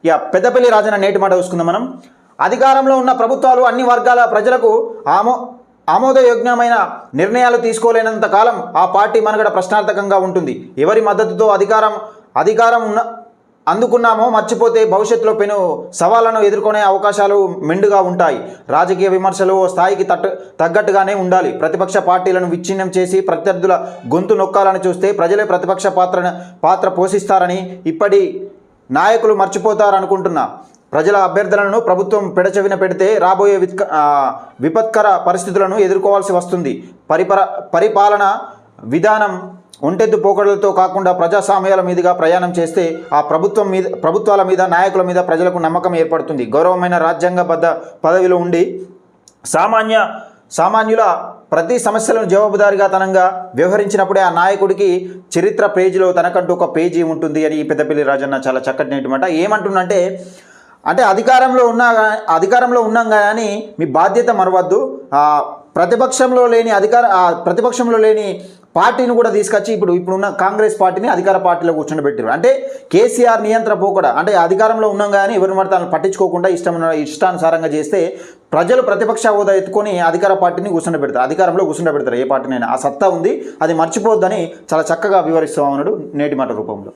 ఇక పెద్దపల్లి రాజన్న నేటి మాట చూసుకుందాం మనం. అధికారంలో ఉన్న ప్రభుత్వాలు అన్ని వర్గాల ప్రజలకు ఆమోదయోగ్యమైన నిర్ణయాలు తీసుకోలేనంత కాలం ఆ పార్టీ మనుగడ ప్రశ్నార్థకంగా ఉంటుంది. ఎవరి మద్దతుతో అధికారం అందుకున్నామో మర్చిపోతే భవిష్యత్తులో పెను సవాళ్లను ఎదుర్కొనే అవకాశాలు మెండుగా ఉంటాయి. రాజకీయ విమర్శలు ఓ స్థాయికి తగ్గట్టుగానే ఉండాలి. ప్రతిపక్ష పార్టీలను విచ్ఛిన్నం చేసి ప్రత్యర్థుల గొంతు నొక్కాలని చూస్తే ప్రజలే ప్రతిపక్ష పాత్ర పోషిస్తారని ఇప్పటి నాయకులు మర్చిపోతారనుకుంటున్నా. ప్రజల అభ్యర్థనలను ప్రభుత్వం పెడచెవిన పెడితే రాబోయే విపత్కర పరిస్థితులను ఎదుర్కోవాల్సి వస్తుంది. పరిపాలన విధానం ఒంటెద్దు పోకడలతో కాకుండా ప్రజాస్వామ్యాల మీదుగా ప్రయాణం చేస్తే ఆ ప్రభుత్వాల మీద నాయకుల మీద ప్రజలకు నమ్మకం ఏర్పడుతుంది. గౌరవమైన రాజ్యాంగబద్ధ పదవిలో ఉండి సామాన్యుల ప్రతి సమస్యలను జవాబుదారీగాతనంగా వ్యవహరించినప్పుడే ఆ నాయకుడికి చరిత్ర పేజీలో తనకంటూ ఒక పేజీ ఉంటుంది అని పెద్దపల్లి రాజన్న చాలా చక్కటి నేటిమాట. ఏమంటుందంటే అధికారంలో ఉన్నాం కానీ మీ బాధ్యత మరవద్దు. ప్రతిపక్షంలో లేని పార్టీని కూడా తీసుకొచ్చి ఇప్పుడున్న కాంగ్రెస్ పార్టీని అధికార పార్టీలో కూర్చోబెట్టారు. అంటే కేసీఆర్ నియంత్రణ పోకడా. అంటే అధికారంలో ఉన్నాం కానీ ఎవరిని పడితే పట్టించుకోకుండా ఇష్టానుసారంగా చేస్తే ప్రజలు ప్రతిపక్ష హోదా ఎత్తుకొని అధికార పార్టీని అధికారంలో కూర్చుండబెడతారు. ఏ పార్టీనైనా ఆ సత్తా ఉంది, అది మర్చిపోవద్దని చాలా చక్కగా వివరిస్తూ ఉన్నాడు నేటి మాట రూపంలో.